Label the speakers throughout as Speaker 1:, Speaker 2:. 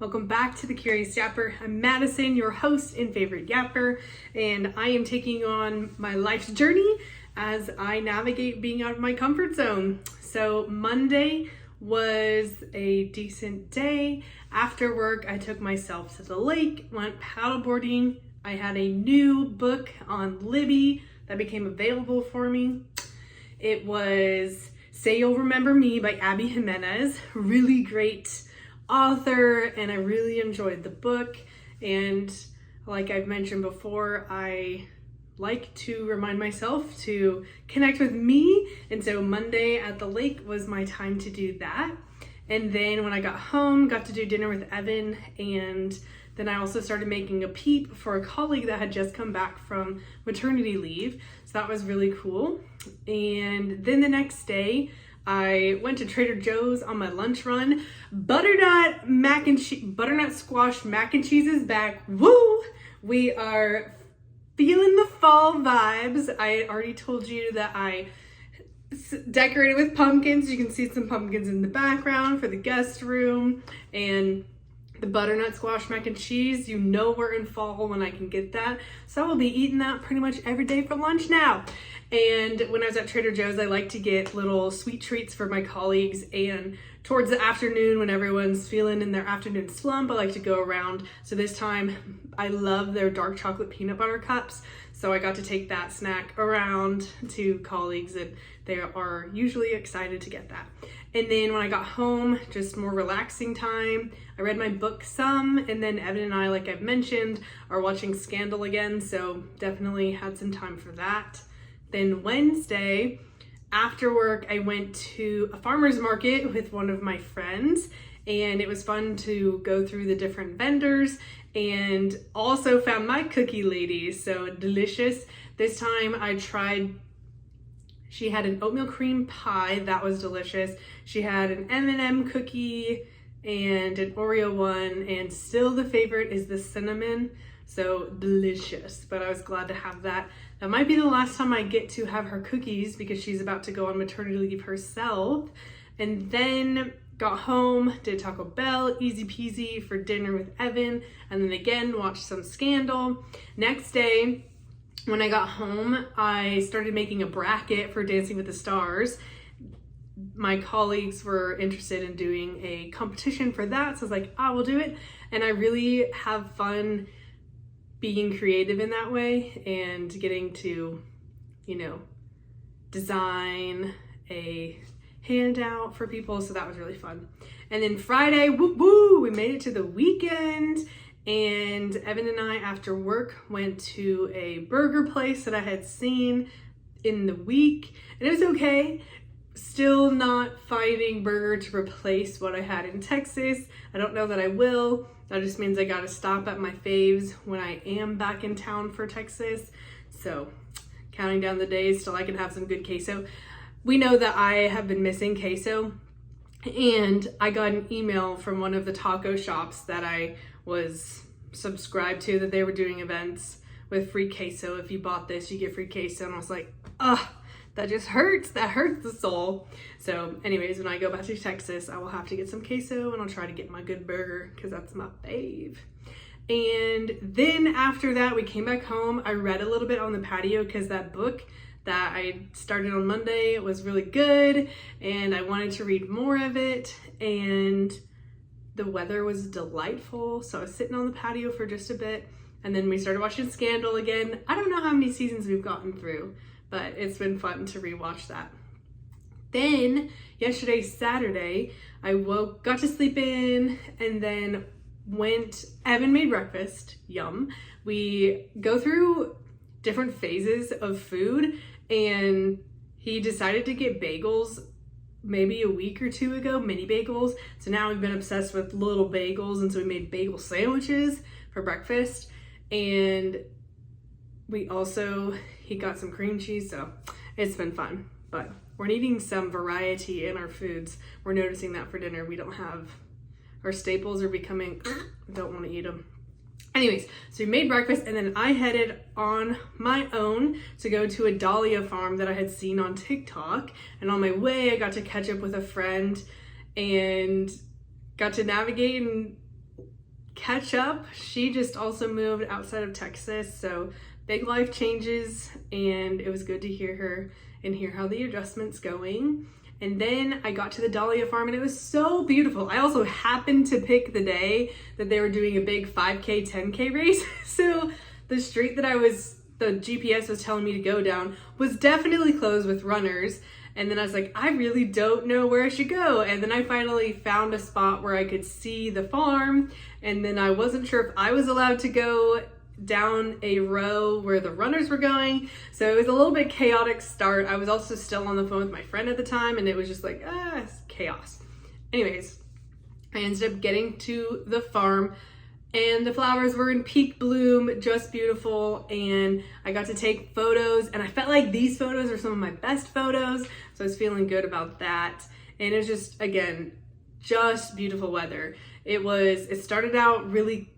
Speaker 1: Welcome back to the Curious Yapper. I'm Madison, your host and favorite Yapper, and I am taking on my life's journey as I navigate being out of my comfort zone. So Monday was a decent day. After work, I took myself to the lake, went paddleboarding. I had a new book on Libby that became available for me. It was Say You'll Remember Me by Abby Jimenez. Really great author, and I really enjoyed the book. And like I've mentioned before, I like to remind myself to connect with me, and so Monday at the lake was my time to do that. And then when I got home, got to do dinner with Evan, and then I also started making a peep for a colleague that had just come back from maternity leave, so that was really cool. And then the next day I went to Trader Joe's on my lunch run. Butternut Squash Mac and Cheese is back. Woo! We are feeling the fall vibes. I already told you that I decorated with pumpkins. You can see some pumpkins in the background for the guest room. And the butternut squash mac and cheese, you know we're in fall when I can get that. So I will be eating that pretty much every day for lunch now. And when I was at Trader Joe's, I like to get little sweet treats for my colleagues, and towards the afternoon when everyone's feeling in their afternoon slump, I like to go around. So this time I love their dark chocolate peanut butter cups. So I got to take that snack around to colleagues, and they are usually excited to get that. And then when I got home, just more relaxing time. I read my book some, and then Evan and I, like I've mentioned, are watching Scandal again. So definitely had some time for that. Then Wednesday, after work, I went to a farmer's market with one of my friends, and it was fun to go through the different vendors, and also found my cookie lady. So delicious. This time I tried, she had an oatmeal cream pie that was delicious. She had an M&M cookie and an Oreo one, and still the favorite is the cinnamon. So delicious, but I was glad to have that. That might be the last time I get to have her cookies because she's about to go on maternity leave herself. And then got home, did Taco Bell, easy peasy for dinner with Evan, and then again watched some Scandal. Next day, when I got home, I started making a bracket for Dancing with the Stars. My colleagues were interested in doing a competition for that, so I was like, I will do it. And I really have fun being creative in that way and getting to, design a handout for people. So that was really fun. And then Friday, we made it to the weekend, and Evan and I, after work, went to a burger place that I had seen in the week, and it was okay. Still not finding burger to replace what I had in Texas. I don't know that I will. That just means I gotta stop at my faves when I am back in town for Texas. So counting down the days till I can have some good queso. We know that I have been missing queso, and I got an email from one of the taco shops that I was subscribed to, that they were doing events with free queso. If you bought this, you get free queso. And I was like, ugh, that just hurts. That hurts the soul. So anyways, when I go back to Texas, I will have to get some queso, and I'll try to get my good burger because that's my fave. And then after that, we came back home. I read a little bit on the patio because that book that I started on Monday was really good, and I wanted to read more of it, and the weather was delightful. So I was sitting on the patio for just a bit, and then we started watching Scandal again. I don't know how many seasons we've gotten through, but it's been fun to rewatch that. Then yesterday, Saturday, I got to sleep in, and then Evan made breakfast, yum. We go through different phases of food, and he decided to get bagels maybe a week or two ago, mini bagels. So now we've been obsessed with little bagels, and so we made bagel sandwiches for breakfast. And he got some cream cheese, so it's been fun. But we're needing some variety in our foods. We're noticing that for dinner, we don't have, our staples are becoming, don't want to eat them. Anyways, so we made breakfast, and then I headed on my own to go to a dahlia farm that I had seen on TikTok. And on my way, I got to catch up with a friend and got to navigate and catch up. She just also moved outside of Texas, so big life changes, and it was good to hear her and hear how the adjustment's going. And then I got to the Dahlia farm and it was so beautiful. I also happened to pick the day that they were doing a big 5K, 10K race. So the street that the GPS was telling me to go down was definitely closed with runners. And then I was like, I really don't know where I should go. And then I finally found a spot where I could see the farm. And then I wasn't sure if I was allowed to go down a row where the runners were going. So it was a little bit chaotic start. I was also still on the phone with my friend at the time, and it was just like, it's chaos. Anyways, I ended up getting to the farm and the flowers were in peak bloom, just beautiful. And I got to take photos, and I felt like these photos are some of my best photos. So I was feeling good about that. And it was just, again, just beautiful weather. It started out really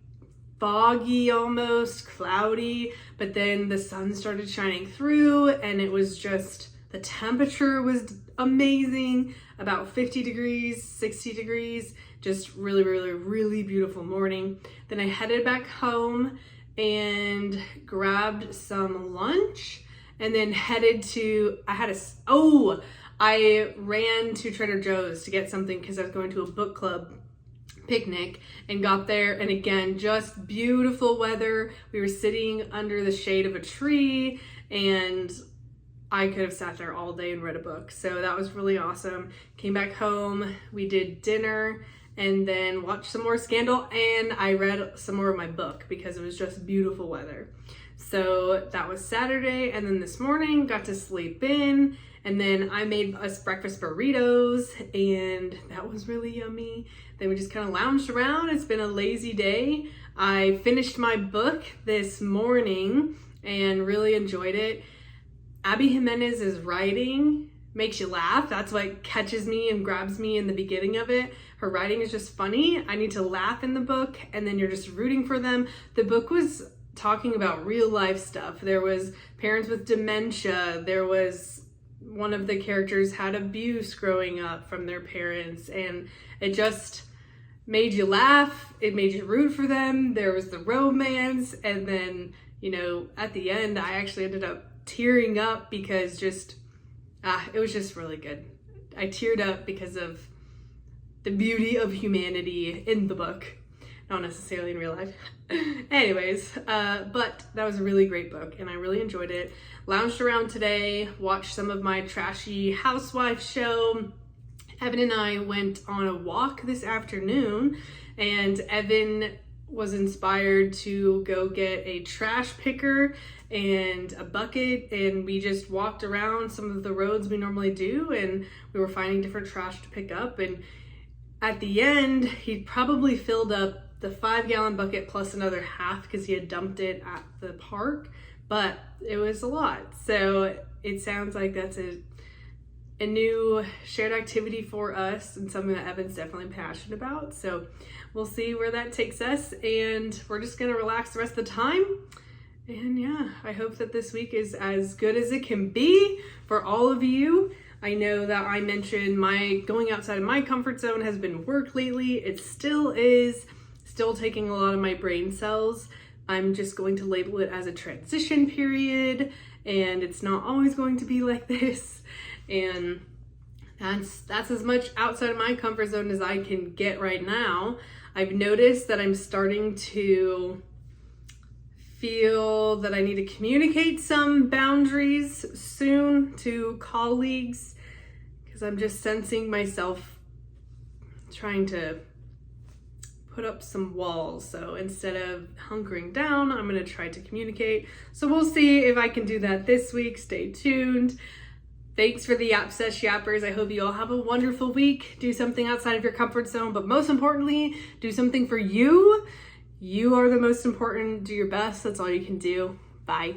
Speaker 1: foggy, almost cloudy, but then the sun started shining through and it was just, the temperature was amazing, about 50 degrees, 60 degrees, just really beautiful morning. Then I headed back home and grabbed some lunch and then headed to, I ran to Trader Joe's to get something because I was going to a book club picnic and got there, and again, just beautiful weather. We were sitting under the shade of a tree and I could have sat there all day and read a book. So that was really awesome. Came back home, we did dinner and then watched some more Scandal, and I read some more of my book because it was just beautiful weather. So that was Saturday, and then this morning got to sleep in, and then I made us breakfast burritos and that was really yummy. Then we just kind of lounged around. It's been a lazy day. I finished my book this morning and really enjoyed it. Abby Jimenez's writing makes you laugh. That's what catches me and grabs me in the beginning of it. Her writing is just funny. I need to laugh in the book, and then you're just rooting for them. The book was talking about real life stuff. There was parents with dementia. There was one of the characters had abuse growing up from their parents, and it just made you laugh. It made you root for them. There was the romance, and then, at the end, I actually ended up tearing up because it was just really good. I teared up because of the beauty of humanity in the book, not necessarily in real life. Anyways, but that was a really great book and I really enjoyed it. Lounged around today, watched some of my trashy housewife show. Evan and I went on a walk this afternoon, and Evan was inspired to go get a trash picker and a bucket, and we just walked around some of the roads we normally do, and we were finding different trash to pick up. And at the end, he probably filled up the 5-gallon bucket plus another half because he had dumped it at the park, but it was a lot. So it sounds like that's a new shared activity for us and something that Evan's definitely passionate about. So we'll see where that takes us, and we're just gonna relax the rest of the time. And yeah, I hope that this week is as good as it can be for all of you. I know that I mentioned my going outside of my comfort zone has been work lately. It still is, still taking a lot of my brain cells. I'm just going to label it as a transition period, and it's not always going to be like this. And that's as much outside of my comfort zone as I can get right now. I've noticed that I'm starting to feel that I need to communicate some boundaries soon to colleagues, because I'm just sensing myself trying to put up some walls. So instead of hunkering down, I'm going to try to communicate. So we'll see if I can do that this week. Stay tuned. Thanks for the Yap Sesh Yappers. I hope you all have a wonderful week. Do something outside of your comfort zone, but most importantly, do something for you. You are the most important. Do your best. That's all you can do. Bye.